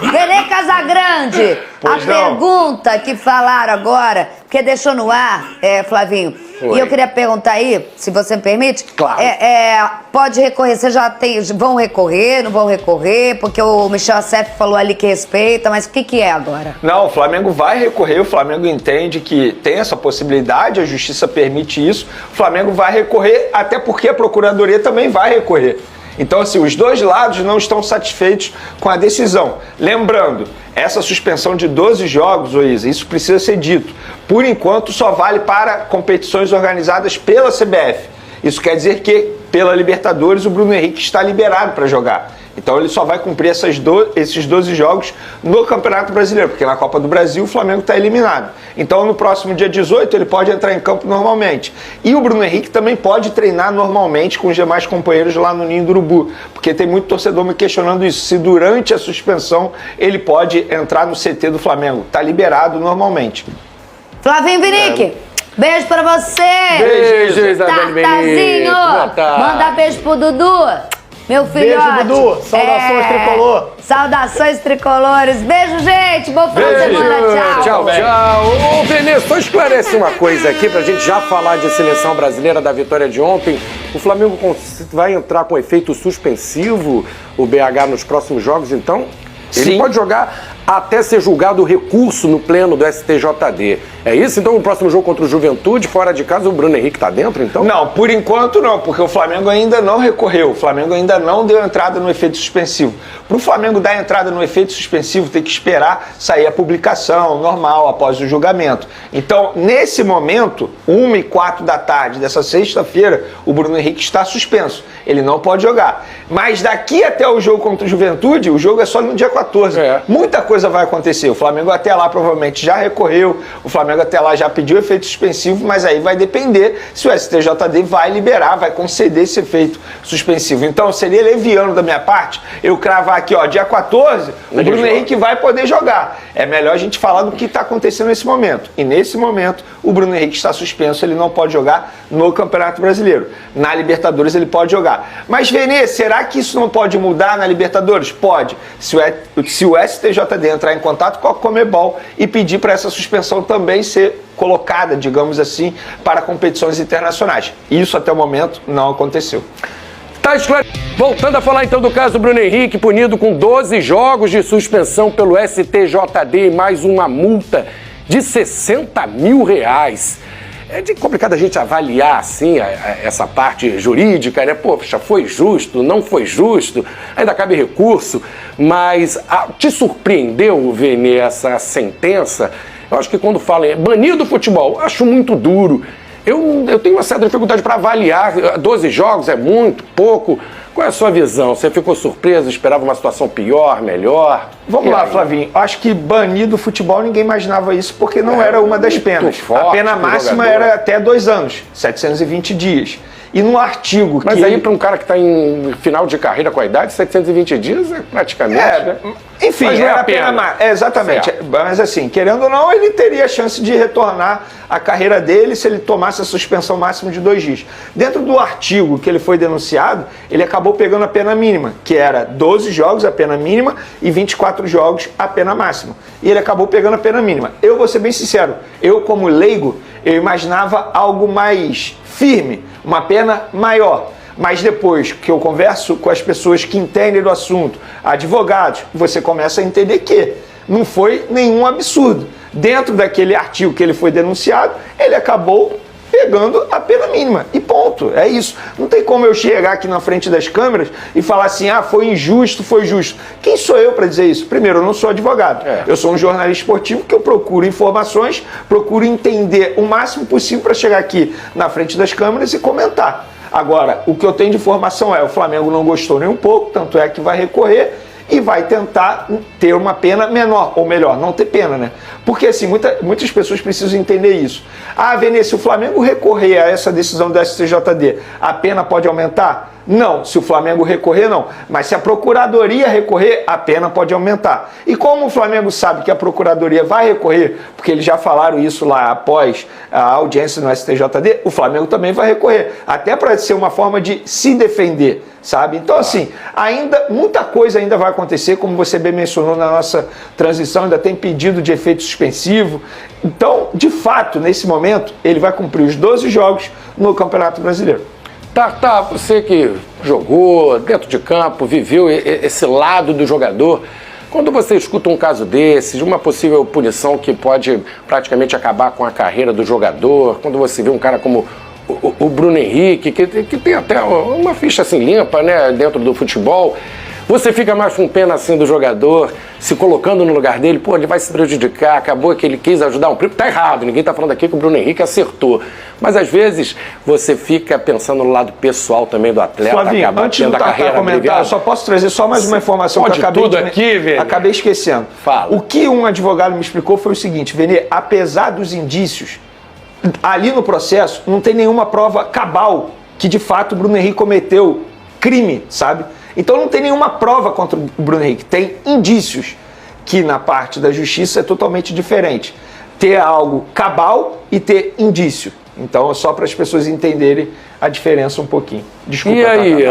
Vene Casagrande, Pois a não. pergunta que falaram agora, porque deixou no ar, Flavinho, Oi. e eu queria perguntar aí, se você me permite, Claro. pode recorrer, você já tem, vão recorrer, não vão recorrer, porque o Michel Acef falou ali que respeita, mas o que é agora? Não, o Flamengo vai recorrer, o Flamengo entende que tem essa possibilidade, a justiça permite isso, o Flamengo vai recorrer, até porque a Procuradoria também vai recorrer. Então, assim, os dois lados não estão satisfeitos com a decisão. Lembrando, essa suspensão de 12 jogos, Luísa, isso precisa ser dito, por enquanto só vale para competições organizadas pela CBF. Isso quer dizer que, pela Libertadores, o Bruno Henrique está liberado para jogar. Então ele só vai cumprir esses 12 jogos no Campeonato Brasileiro, porque na Copa do Brasil o Flamengo está eliminado. Então no próximo dia 18 ele pode entrar em campo normalmente. E o Bruno Henrique também pode treinar normalmente com os demais companheiros lá no Ninho do Urubu, porque tem muito torcedor me questionando isso, se durante a suspensão ele pode entrar no CT do Flamengo. Está liberado normalmente. Flavinho Vinick, beijo pra você! Beijo, Isabelle Benito. Tatazinho! Boa tarde. Manda beijo pro Dudu! Meu filhote! Beijo, Dudu. Saudações tricolor. Saudações tricolores. Beijo, gente. Bom final de semana. Tchau. Tchau, tchau. Ô, Venê, só esclarecer uma coisa aqui pra gente já falar de seleção brasileira da vitória de ontem. O Flamengo vai entrar com efeito suspensivo, o BH, nos próximos jogos, então? Ele Sim. pode jogar até ser julgado o recurso no pleno do STJD. É isso? Então, no próximo jogo contra o Juventude, fora de casa, o Bruno Henrique tá dentro, então? Não, por enquanto não, porque o Flamengo ainda não recorreu, o Flamengo ainda não deu entrada no efeito suspensivo. Para o Flamengo dar entrada no efeito suspensivo, tem que esperar sair a publicação normal, após o julgamento. Então, nesse momento, 1h04 da tarde dessa sexta-feira, o Bruno Henrique está suspenso. Ele não pode jogar. Mas daqui até o jogo contra o Juventude, o jogo é só no dia 14. Muita coisa vai acontecer. O Flamengo até lá provavelmente já recorreu, o Flamengo até lá já pediu efeito suspensivo, mas aí vai depender se o STJD vai liberar, vai conceder esse efeito suspensivo. Então seria leviano da minha parte eu cravar aqui, ó, dia 14, o Bruno Henrique vai poder jogar. É melhor a gente falar do que está acontecendo nesse momento. E nesse momento, o Bruno Henrique está suspenso, ele não pode jogar no Campeonato Brasileiro. Na Libertadores ele pode jogar. Mas, Venê, será que isso não pode mudar na Libertadores? Pode. Se o STJD entrar em contato com a Conmebol e pedir para essa suspensão também ser colocada, digamos assim, para competições internacionais. Isso até o momento não aconteceu. Tá esclarecido. Voltando a falar então do caso do Bruno Henrique, punido com 12 jogos de suspensão pelo STJD e mais uma multa de R$60 mil. É de complicado a gente avaliar, assim, essa parte jurídica, né? Poxa, foi justo, não foi justo, ainda cabe recurso, mas te surpreendeu, Venê, essa sentença? Eu acho que quando fala em banir do futebol, acho muito duro. Eu tenho uma certa dificuldade para avaliar, 12 jogos é muito, pouco. Qual é a sua visão? Você ficou surpreso, esperava uma situação pior, melhor? Vamos lá, Flavinho. Acho que banir do futebol ninguém imaginava isso porque não era uma das penas. Forte, a pena máxima era até 2 anos, 720 dias. E no artigo Mas aí para um cara que está em final de carreira com a idade, 720 dias é praticamente... Enfim, mas não é era a pena. Exatamente. Certo. Mas assim, querendo ou não, ele teria a chance de retornar à carreira dele se ele tomasse a suspensão máxima de 2 dias. Dentro do artigo que ele foi denunciado, ele acabou pegando a pena mínima, que era 12 jogos a pena mínima e 24 jogos a pena máxima. E ele acabou pegando a pena mínima. Eu vou ser bem sincero, eu como leigo, eu imaginava algo mais firme, uma pena maior. Mas depois que eu converso com as pessoas que entendem do assunto, advogados, você começa a entender que não foi nenhum absurdo. Dentro daquele artigo que ele foi denunciado, ele acabou pegando a pena mínima. E ponto. É isso. Não tem como eu chegar aqui na frente das câmeras e falar assim, foi injusto, foi justo. Quem sou eu para dizer isso? Primeiro, eu não sou advogado. Eu sou um jornalista esportivo que eu procuro informações, procuro entender o máximo possível para chegar aqui na frente das câmeras e comentar. Agora, o que eu tenho de informação o Flamengo não gostou nem um pouco, tanto é que vai recorrer e vai tentar ter uma pena menor, ou melhor, não ter pena, né? Porque assim, muitas pessoas precisam entender isso. Venê, se o Flamengo recorrer a essa decisão do STJD, a pena pode aumentar? Não. Se o Flamengo recorrer, não. Mas se a Procuradoria recorrer, a pena pode aumentar. E como o Flamengo sabe que a Procuradoria vai recorrer, porque eles já falaram isso lá após a audiência no STJD, o Flamengo também vai recorrer. Até para ser uma forma de se defender, sabe? Então, assim, muita coisa ainda vai acontecer, como você bem mencionou na nossa transição, ainda tem pedido de efeito suspensivo. Então, de fato, nesse momento, ele vai cumprir os 12 jogos no Campeonato Brasileiro. Tá, você que jogou dentro de campo, viveu esse lado do jogador, quando você escuta um caso desse, de uma possível punição que pode praticamente acabar com a carreira do jogador, quando você vê um cara como o Bruno Henrique, que tem até uma ficha assim limpa, né, dentro do futebol, você fica mais com pena assim do jogador, se colocando no lugar dele, pô, ele vai se prejudicar, acabou que ele quis ajudar um primo, tá errado, ninguém tá falando aqui que o Bruno Henrique acertou, mas às vezes você fica pensando no lado pessoal também do atleta, Flavinho, antes do Tartar comentar, eu só posso trazer só mais uma informação que eu acabei esquecendo. Fala. O que um advogado me explicou foi o seguinte, Vene, apesar dos indícios, ali no processo não tem nenhuma prova cabal que de fato o Bruno Henrique cometeu crime, sabe? Então não tem nenhuma prova contra o Bruno Henrique, tem indícios, que na parte da justiça é totalmente diferente. Ter algo cabal e ter indício. Então é só para as pessoas entenderem a diferença um pouquinho. Desculpa, e aí,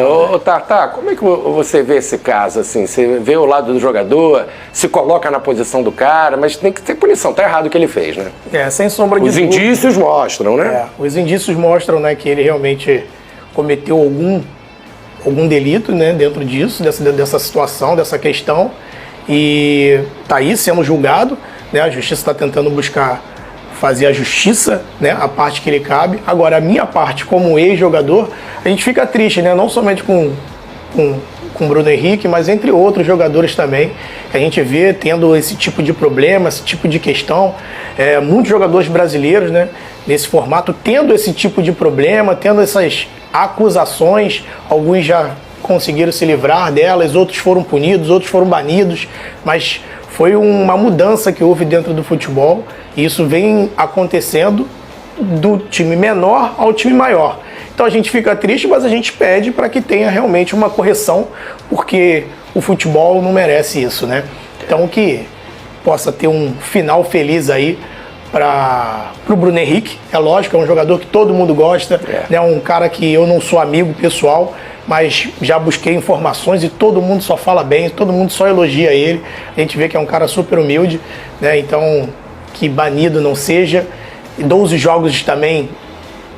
Tartar, como é que você vê esse caso? Assim, você vê o lado do jogador, se coloca na posição do cara, mas tem que ter punição, tá errado o que ele fez, né? Sem sombra de dúvida. Os indícios mostram, né? Os indícios mostram, né, que ele realmente cometeu algum delito, né, dentro disso, dessa situação, dessa questão, e tá aí sendo julgado, né, a justiça está tentando buscar fazer a justiça, né, a parte que lhe cabe. Agora, a minha parte como ex-jogador, a gente fica triste, né, não somente com o Bruno Henrique, mas entre outros jogadores também, que a gente vê tendo esse tipo de problema, esse tipo de questão, muitos jogadores brasileiros, né, nesse formato, tendo esse tipo de problema, tendo essas acusações, alguns já conseguiram se livrar delas, outros foram punidos, outros foram banidos, mas foi uma mudança que houve dentro do futebol, e isso vem acontecendo do time menor ao time maior. Então a gente fica triste, mas a gente pede para que tenha realmente uma correção, porque o futebol não merece isso, né? Então que possa ter um final feliz aí para o Bruno Henrique. É lógico, é um jogador que todo mundo gosta, né? Um cara que eu não sou amigo pessoal, mas já busquei informações e todo mundo só fala bem, todo mundo só elogia ele. A gente vê que é um cara super humilde, né? Então que banido não seja. 12 jogos também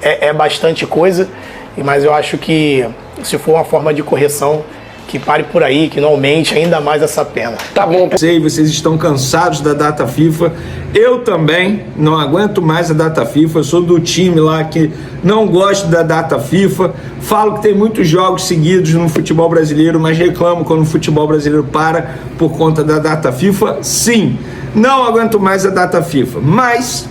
é bastante coisa, mas eu acho que se for uma forma de correção, que pare por aí, que não aumente ainda mais essa pena. Tá bom. Sei, vocês estão cansados da data FIFA. Eu também não aguento mais a data FIFA. Eu sou do time lá que não gosta da data FIFA. Falo que tem muitos jogos seguidos no futebol brasileiro, mas reclamo quando o futebol brasileiro para por conta da data FIFA. Sim, não aguento mais a data FIFA, mas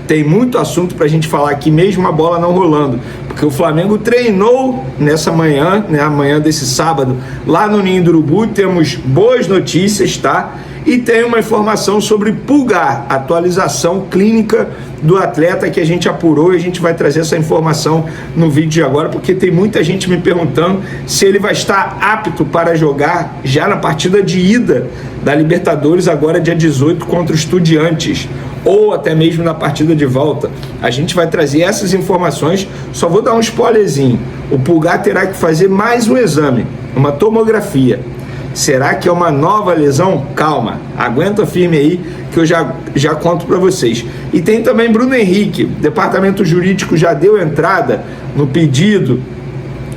tem muito assunto pra gente falar aqui, mesmo a bola não rolando, porque o Flamengo treinou nessa manhã, né, amanhã desse sábado, lá no Ninho do Urubu. Temos boas notícias, tá? E tem uma informação sobre Pulgar, atualização clínica do atleta que a gente apurou, e a gente vai trazer essa informação no vídeo de agora, porque tem muita gente me perguntando se ele vai estar apto para jogar já na partida de ida da Libertadores, agora dia 18, contra o Estudiantes, ou até mesmo na partida de volta. A gente vai trazer essas informações. Só vou dar um spoilerzinho: o Pulgar terá que fazer mais um exame, uma tomografia. Será que é uma nova lesão? Calma, aguenta firme aí que eu já conto para vocês. E tem também Bruno Henrique. O departamento jurídico já deu entrada no pedido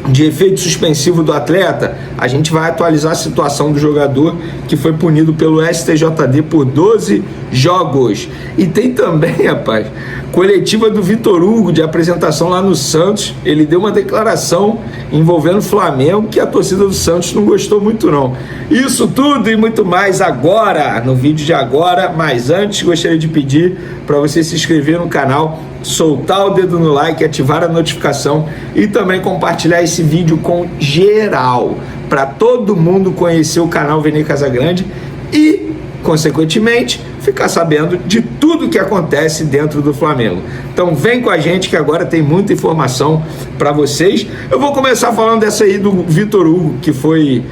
de efeito suspensivo do atleta. A gente vai atualizar a situação do jogador que foi punido pelo STJD por 12 jogos. E tem também, rapaz, coletiva do Vitor Hugo de apresentação lá no Santos. Ele deu uma declaração envolvendo o Flamengo que a torcida do Santos não gostou muito não. Isso tudo e muito mais agora, no vídeo de agora. Mas antes, gostaria de pedir para você se inscrever no canal, soltar o dedo no like, ativar a notificação e também compartilhar esse vídeo com geral, para todo mundo conhecer o canal Vene Casagrande. E consequentemente, ficar sabendo de tudo que acontece dentro do Flamengo. Então vem com a gente que agora tem muita informação para vocês. Eu vou começar falando dessa aí do Vitor Hugo, que foi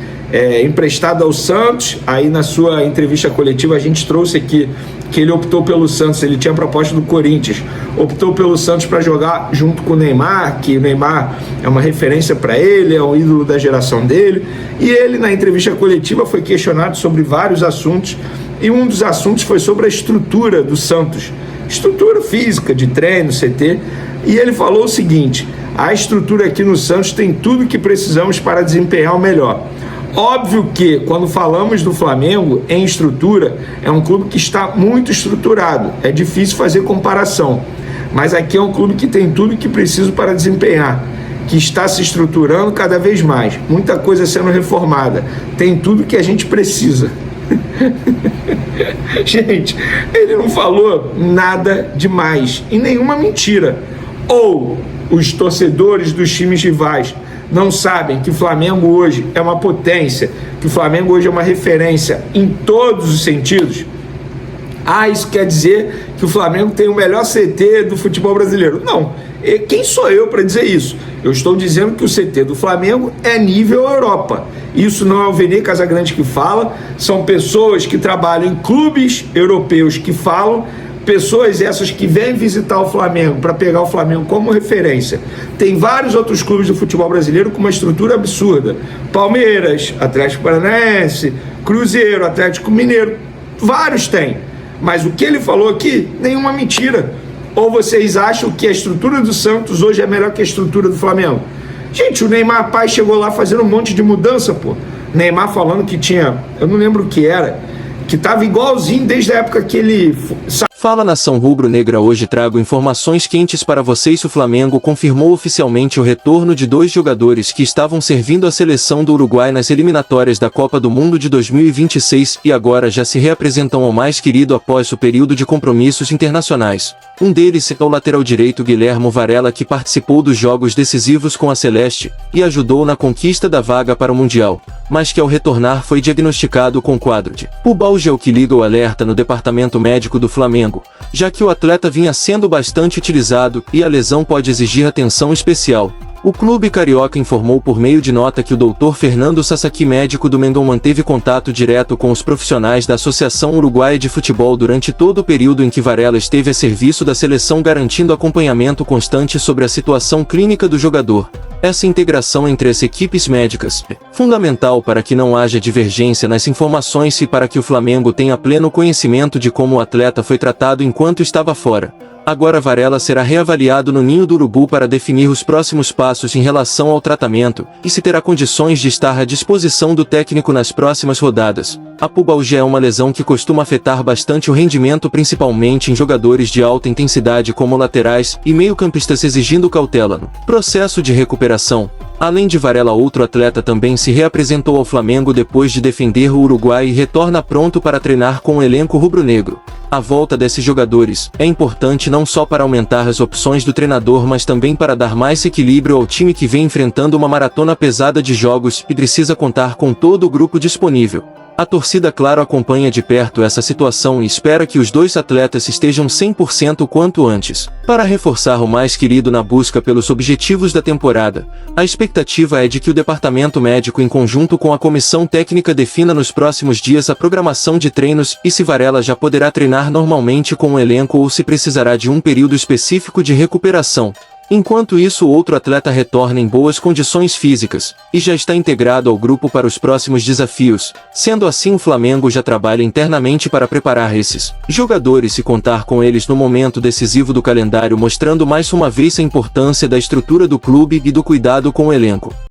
emprestado ao Santos. Aí na sua entrevista coletiva a gente trouxe aqui que ele optou pelo Santos, ele tinha proposta do Corinthians, optou pelo Santos para jogar junto com o Neymar, que o Neymar é uma referência para ele, é um ídolo da geração dele, e ele na entrevista coletiva foi questionado sobre vários assuntos, e um dos assuntos foi sobre a estrutura do Santos, estrutura física, de treino, CT, e ele falou o seguinte: a estrutura aqui no Santos tem tudo que precisamos para desempenhar o melhor. Óbvio que, quando falamos do Flamengo em estrutura, é um clube que está muito estruturado. É difícil fazer comparação. Mas aqui é um clube que tem tudo que precisa para desempenhar, que está se estruturando cada vez mais. Muita coisa sendo reformada. Tem tudo que a gente precisa. Gente, ele não falou nada demais e nenhuma mentira. Ou os torcedores dos times rivais não sabem que o Flamengo hoje é uma potência, que o Flamengo hoje é uma referência em todos os sentidos? Isso quer dizer que o Flamengo tem o melhor CT do futebol brasileiro? Não. E quem sou eu para dizer isso? Eu estou dizendo que o CT do Flamengo é nível Europa. Isso não é o Vene Casagrande que fala, são pessoas que trabalham em clubes europeus que falam, pessoas essas que vêm visitar o Flamengo para pegar o Flamengo como referência. Tem vários outros clubes do futebol brasileiro com uma estrutura absurda. Palmeiras, Atlético Paranaense, Cruzeiro, Atlético Mineiro, vários têm. Mas o que ele falou aqui, nenhuma mentira. Ou vocês acham que a estrutura do Santos hoje é melhor que a estrutura do Flamengo? Gente, o Neymar pai chegou lá fazendo um monte de mudança, pô. Neymar falando que tinha, eu não lembro o que era, que estava igualzinho desde a época que ele... Fala nação rubro-negra, hoje trago informações quentes para vocês. O Flamengo confirmou oficialmente o retorno de 2 jogadores que estavam servindo a seleção do Uruguai nas eliminatórias da Copa do Mundo de 2026 e agora já se reapresentam ao mais querido após o período de compromissos internacionais. Um deles é o lateral direito Guilhermo Varela, que participou dos jogos decisivos com a Celeste e ajudou na conquista da vaga para o Mundial, mas que ao retornar foi diagnosticado com quadro de pubalgia, o que liga o alerta no departamento médico do Flamengo, já que o atleta vinha sendo bastante utilizado e a lesão pode exigir atenção especial. O clube carioca informou por meio de nota que o Dr. Fernando Sasaki, médico do Mengão, manteve contato direto com os profissionais da Associação Uruguaia de Futebol durante todo o período em que Varela esteve a serviço da seleção, garantindo acompanhamento constante sobre a situação clínica do jogador. Essa integração entre as equipes médicas é fundamental para que não haja divergência nas informações e para que o Flamengo tenha pleno conhecimento de como o atleta foi tratado enquanto estava fora. Agora Varela será reavaliado no Ninho do Urubu para definir os próximos passos em relação ao tratamento e se terá condições de estar à disposição do técnico nas próximas rodadas. A pubalgia é uma lesão que costuma afetar bastante o rendimento, principalmente em jogadores de alta intensidade como laterais e meio-campistas, exigindo cautela no processo de recuperação. Além de Varela, outro atleta também se reapresentou ao Flamengo depois de defender o Uruguai e retorna pronto para treinar com o elenco rubro-negro. A volta desses jogadores é importante não só para aumentar as opções do treinador, mas também para dar mais equilíbrio ao time que vem enfrentando uma maratona pesada de jogos e precisa contar com todo o grupo disponível. A torcida, claro, acompanha de perto essa situação e espera que os 2 atletas estejam 100% o quanto antes, para reforçar o mais querido na busca pelos objetivos da temporada. A expectativa é de que o departamento médico, em conjunto com a comissão técnica, defina nos próximos dias a programação de treinos e se Varela já poderá treinar normalmente com o elenco ou se precisará de um período específico de recuperação. Enquanto isso, o outro atleta retorna em boas condições físicas e já está integrado ao grupo para os próximos desafios. Sendo assim, o Flamengo já trabalha internamente para preparar esses jogadores e contar com eles no momento decisivo do calendário, mostrando mais uma vez a importância da estrutura do clube e do cuidado com o elenco.